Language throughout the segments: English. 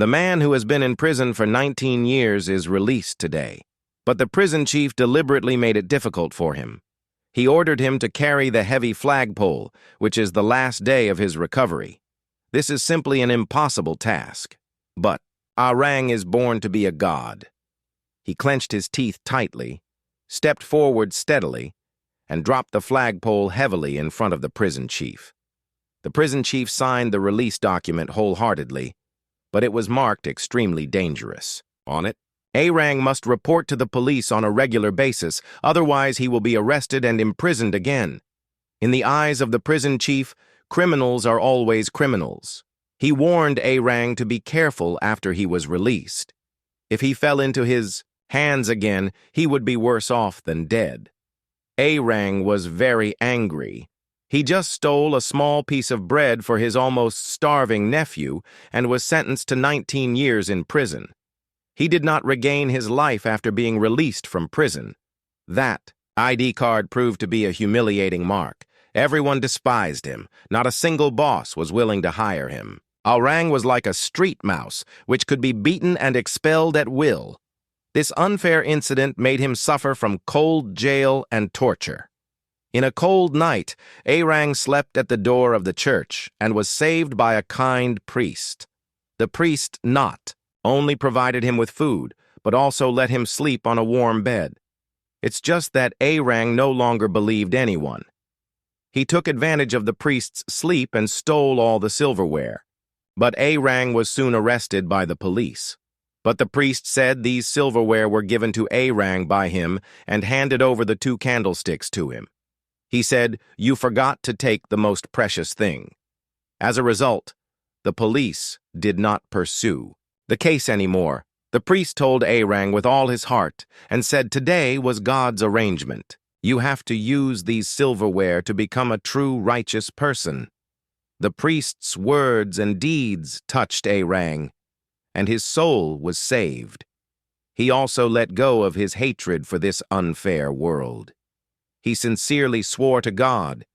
The man who has been in prison for 19 years is released today, but the prison chief deliberately made it difficult for him. He ordered him to carry the heavy flagpole, which is the last day of his recovery. This is simply an impossible task. But Arang is born to be a god. He clenched his teeth tightly, stepped forward steadily, and dropped the flagpole heavily in front of the prison chief. The prison chief signed the release document wholeheartedly, but it was marked extremely dangerous. On it, Arang must report to the police on a regular basis, otherwise he will be arrested and imprisoned again. In the eyes of the prison chief, criminals are always criminals. He warned Arang to be careful after he was released. If he fell into his hands again, he would be worse off than dead. Arang was very angry. He just stole a small piece of bread for his almost starving nephew and was sentenced to 19 years in prison. He did not regain his life after being released from prison. That ID card proved to be a humiliating mark. Everyone despised him. Not a single boss was willing to hire him. Arang was like a street mouse, which could be beaten and expelled at will. This unfair incident made him suffer from cold jail and torture. In a cold night, Arang slept at the door of the church and was saved by a kind priest. The priest not only provided him with food, but also let him sleep on a warm bed. It's just that Arang no longer believed anyone. He took advantage of the priest's sleep and stole all the silverware. But Arang was soon arrested by the police. But the priest said these silverware were given to Arang by him and handed over the 2 candlesticks to him. He said, "You forgot to take the most precious thing." As a result, the police did not pursue the case anymore. The priest told Arang with all his heart and said today was God's arrangement. You have to use these silverware to become a true righteous person. The priest's words and deeds touched Arang, and his soul was saved. He also let go of his hatred for this unfair world. He sincerely swore to God,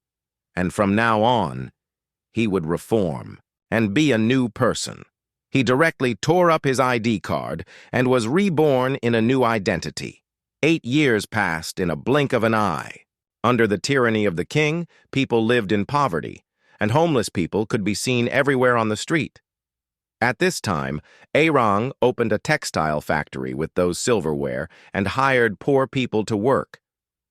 and from now on, he would reform and be a new person. He directly tore up his ID card and was reborn in a new identity. 8 years passed in a blink of an eye. Under the tyranny of the king, people lived in poverty, and homeless people could be seen everywhere on the street. At this time, Arang opened a textile factory with those silverware and hired poor people to work.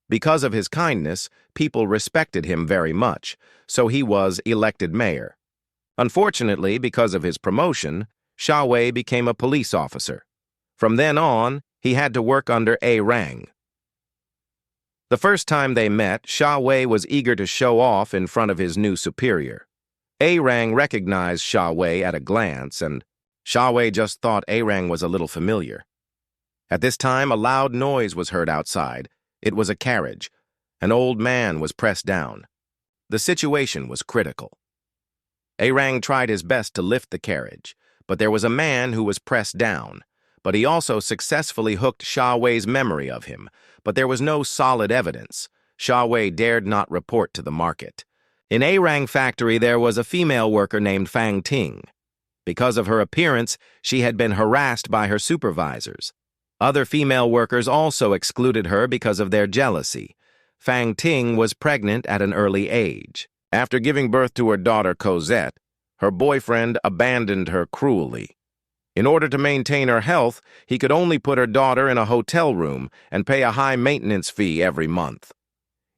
Because of his kindness, people respected him very much, so he was elected mayor. Unfortunately, because of his promotion, Shawei became a police officer. From then on, he had to work under Arang. The first time they met, Shawei was eager to show off in front of his new superior. Arang recognized Shawei at a glance, and Shawei just thought Arang was a little familiar. At this time, a loud noise was heard outside. It was a carriage. An old man was pressed down. The situation was critical. Arang tried his best to lift the carriage, but there was a man who was pressed down. But he also successfully hooked Shawei's memory of him, but there was no solid evidence. Shawei dared not report to the market. In Arang factory, there was a female worker named Fang Ting. Because of her appearance, she had been harassed by her supervisors. Other female workers also excluded her because of their jealousy. Fang Ting was pregnant at an early age. After giving birth to her daughter Cosette, her boyfriend abandoned her cruelly. In order to maintain her health, he could only put her daughter in a hotel room and pay a high maintenance fee every month.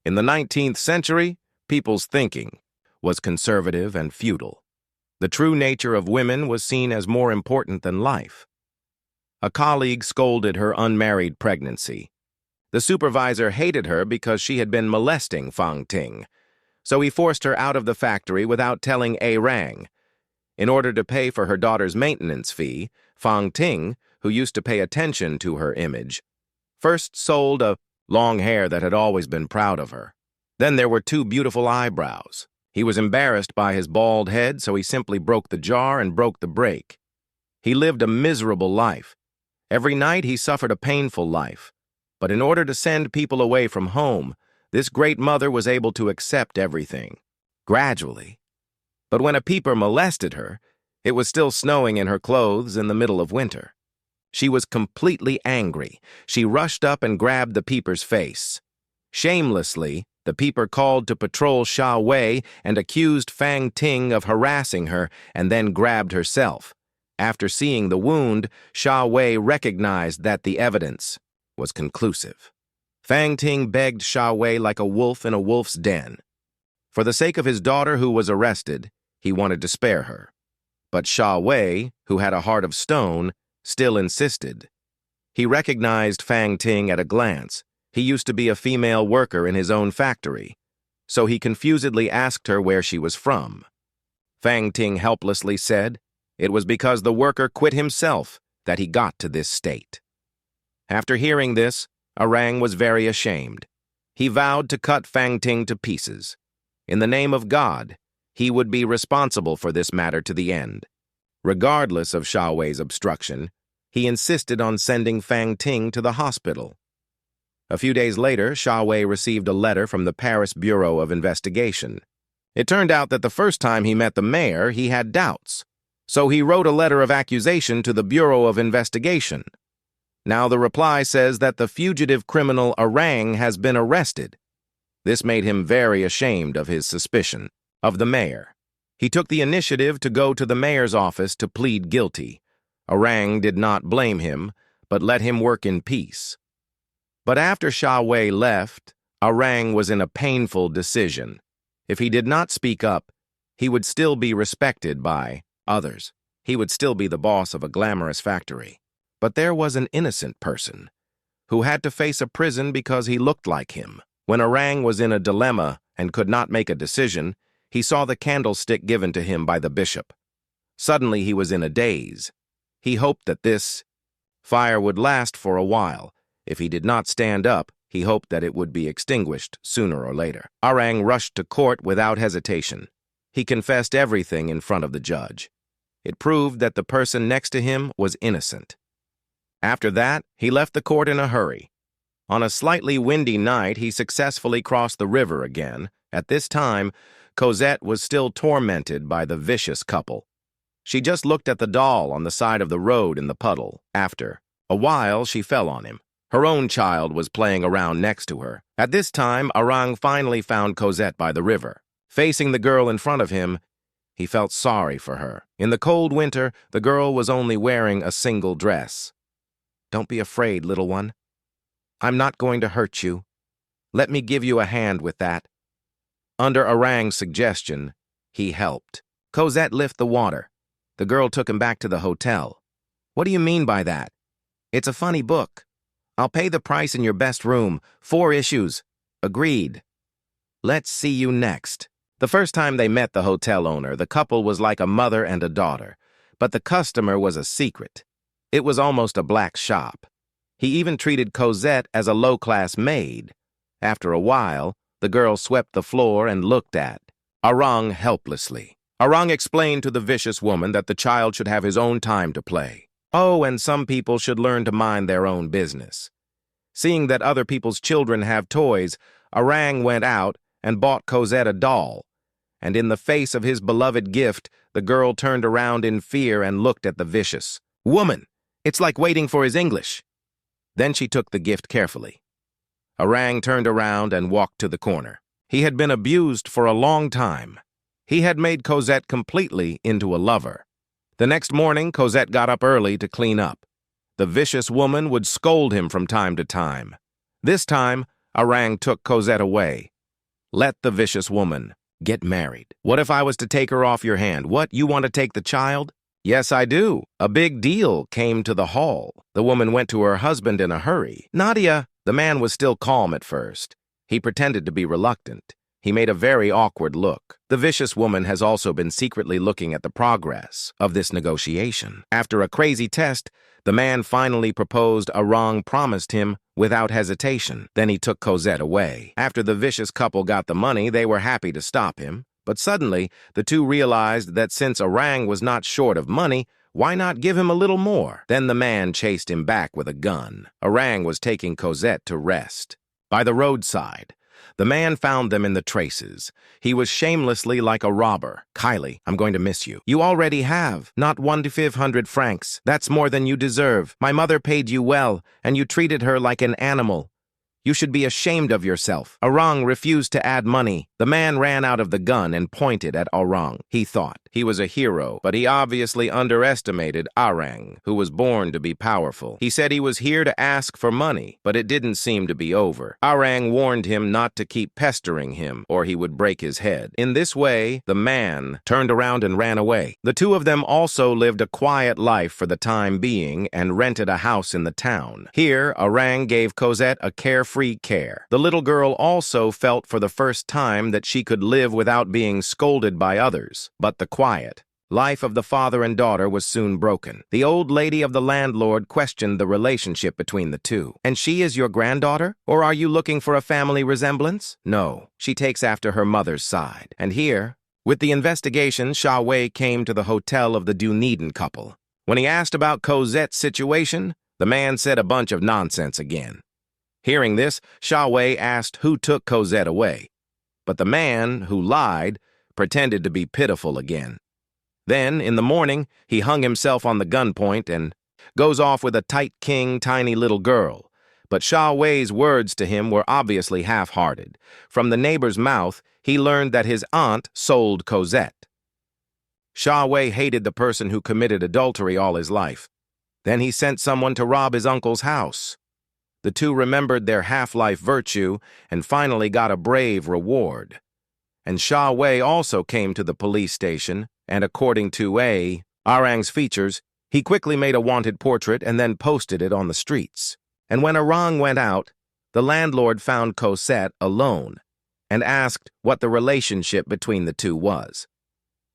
In the 19th century, people's thinking was conservative and feudal. The true nature of women was seen as more important than life. A colleague scolded her unmarried pregnancy. The supervisor hated her because she had been molesting Fang Ting, so he forced her out of the factory without telling Arang. In order to pay for her daughter's maintenance fee, Fang Ting, who used to pay attention to her image, first sold a long hair that had always been proud of her. Then there were 2 beautiful eyebrows. He was embarrassed by his bald head, so he simply broke the jar and broke the brake. He lived a miserable life. Every night he suffered a painful life. But in order to send people away from home, this great mother was able to accept everything, gradually. But when a peeper molested her, It was still snowing in her clothes in the middle of winter. She was completely angry. She rushed up and grabbed the peeper's face. Shamelessly, the peeper called to patrol Sha Wei and accused Fang Ting of harassing her and then grabbed herself. After seeing the wound, Sha Wei recognized that the evidence was conclusive. Fang Ting begged Sha Wei like a wolf in a wolf's den. For the sake of his daughter who was arrested, he wanted to spare her. But Sha Wei, who had a heart of stone, still insisted. He recognized Fang Ting at a glance. He used to be a female worker in his own factory, so he confusedly asked her where she was from. Fang Ting helplessly said it was because the worker quit himself that he got to this state. After hearing this, Arang was very ashamed. He vowed to cut Fang Ting to pieces. In the name of God, he would be responsible for this matter to the end. Regardless of Sha Wei's obstruction, he insisted on sending Fang Ting to the hospital. A few days later, Sha Wei received a letter from the Paris Bureau of Investigation. It turned out that the first time he met the mayor, he had doubts. So he wrote a letter of accusation to the Bureau of Investigation. Now the reply says that the fugitive criminal Arang has been arrested. This made him very ashamed of his suspicion of the mayor. He took the initiative to go to the mayor's office to plead guilty. Arang did not blame him, but let him work in peace. But after Sha Wei left, Arang was in a painful decision. If he did not speak up, he would still be respected by others. He would still be the boss of a glamorous factory. But there was an innocent person who had to face a prison because he looked like him. When Arang was in a dilemma and could not make a decision, he saw the candlestick given to him by the bishop. Suddenly he was in a daze. He hoped that this fire would last for a while. If he did not stand up, he hoped that it would be extinguished sooner or later. Arang rushed to court without hesitation. He confessed everything in front of the judge. It proved that the person next to him was innocent. After that, he left the court in a hurry. On a slightly windy night, he successfully crossed the river again. At this time, Cosette was still tormented by the vicious couple. She just looked at the doll on the side of the road in the puddle. After a while, she fell on him. Her own child was playing around next to her. At this time, Arang finally found Cosette by the river. Facing the girl in front of him, he felt sorry for her. In the cold winter, the girl was only wearing a single dress. "Don't be afraid, little one. I'm not going to hurt you. Let me give you a hand with that." Under Arang's suggestion, he helped. Cosette lifted the water. The girl took him back to the hotel. "What do you mean by that?" "It's a funny book. I'll pay the price in your best room. 4 issues. Agreed. Let's see you next." The first time they met the hotel owner, the couple was like a mother and a daughter, but the customer was a secret. It was almost a black shop. He even treated Cosette as a low-class maid. After a while, the girl swept the floor and looked at Arang helplessly. Arang explained to the vicious woman that the child should have his own time to play. Oh, and some people should learn to mind their own business. Seeing that other people's children have toys, Arang went out and bought Cosette a doll. And in the face of his beloved gift, the girl turned around in fear and looked at the vicious woman. It's like waiting for his English. Then she took the gift carefully. Arang turned around and walked to the corner. He had been abused for a long time. He had made Cosette completely into a lover. The next morning, Cosette got up early to clean up. The vicious woman would scold him from time to time. This time, Arang took Cosette away. Let the vicious woman get married. What if I was to take her off your hand? What, you want to take the child? Yes, I do. A big deal came to the hall. The woman went to her husband in a hurry. Nadia, the man was still calm at first. He pretended to be reluctant. He made a very awkward look. The vicious woman has also been secretly looking at the progress of this negotiation. After a crazy test, the man finally proposed. Arang promised him without hesitation. Then he took Cosette away. After the vicious couple got the money, they were happy to stop him. But suddenly, the two realized that since Arang was not short of money, why not give him a little more? Then the man chased him back with a gun. Arang was taking Cosette to rest. By the roadside, The man found them in the traces. He was shamelessly like a robber. "Kylie, I'm going to miss you." "You already have. Not 1,500 francs. That's more than you deserve. My mother paid you well, and you treated her like an animal. You should be ashamed of yourself." Orang refused to add money. The man ran out of the gun and pointed at Orang. He thought he was a hero, but he obviously underestimated Orang, who was born to be powerful. He said he was here to ask for money, but it didn't seem to be over. Orang warned him not to keep pestering him, or he would break his head. In this way, the man turned around and ran away. The two of them also lived a quiet life for the time being and rented a house in the town. Here, Orang gave Cosette a carefree care. The little girl also felt for the first time that she could live without being scolded by others. But the quiet life of the father and daughter was soon broken. The old lady of the landlord questioned the relationship between the two. "And she is your granddaughter? Or are you looking for a family resemblance?" "No, she takes after her mother's side." And here, with the investigation, Sha Wei came to the hotel of the Dunedin couple. When he asked about Cosette's situation, the man said a bunch of nonsense again. Hearing this, Sha Wei asked who took Cosette away. But the man, who lied, pretended to be pitiful again. Then, in the morning, he hung himself on the gunpoint and goes off with a tight king, tiny little girl. But Sha Wei's words to him were obviously half-hearted. From the neighbor's mouth, he learned that his aunt sold Cosette. Sha Wei hated the person who committed adultery all his life. Then he sent someone to rob his uncle's house. The two remembered their half-life virtue and finally got a brave reward. And Sha Wei also came to the police station, and according to Orang's features, he quickly made a wanted portrait and then posted it on the streets. And when Orang went out, the landlord found Cosette alone and asked what the relationship between the two was.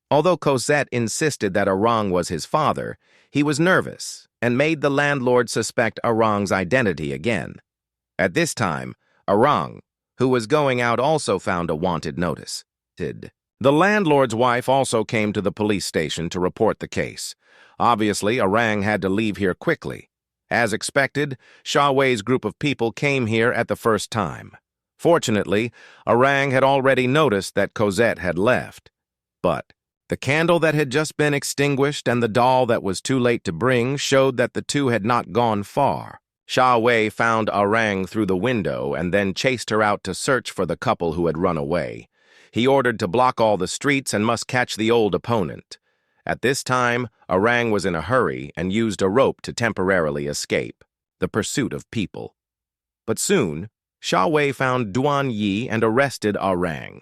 Although Cosette insisted that Orang was his father, he was nervous and made the landlord suspect Orang's identity again. At this time, Orang, who was going out, also found a wanted notice. The landlord's wife also came to the police station to report the case. Obviously, Orang had to leave here quickly. As expected, Sha Wei's group of people came here at the first time. Fortunately, Orang had already noticed that Cosette had left. But the candle that had just been extinguished and the doll that was too late to bring showed that the two had not gone far. Sha Wei found Orang through the window and then chased her out to search for the couple who had run away. He ordered to block all the streets and must catch the old opponent. At this time, Orang was in a hurry and used a rope to temporarily escape. The pursuit of people. But soon, Sha Wei found Duan Yi and arrested Orang.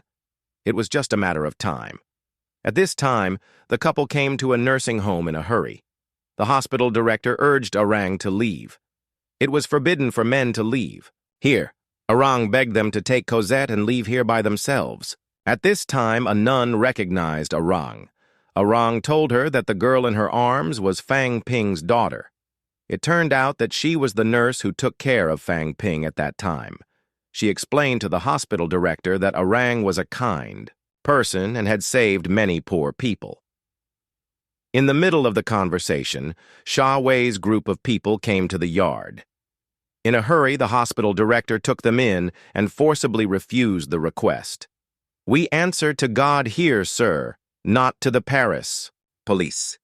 It was just a matter of time. At this time, the couple came to a nursing home in a hurry. The hospital director urged Orang to leave. It was forbidden for men to leave. Here, Orang begged them to take Cosette and leave here by themselves. At this time, a nun recognized Orang. Orang told her that the girl in her arms was Fang Ping's daughter. It turned out that she was the nurse who took care of Fang Ping at that time. She explained to the hospital director that Orang was a kind person and had saved many poor people. In the middle of the conversation, Sha Wei's group of people came to the yard. In a hurry, the hospital director took them in and forcibly refused the request. "We answer to God here, sir, not to the Paris police."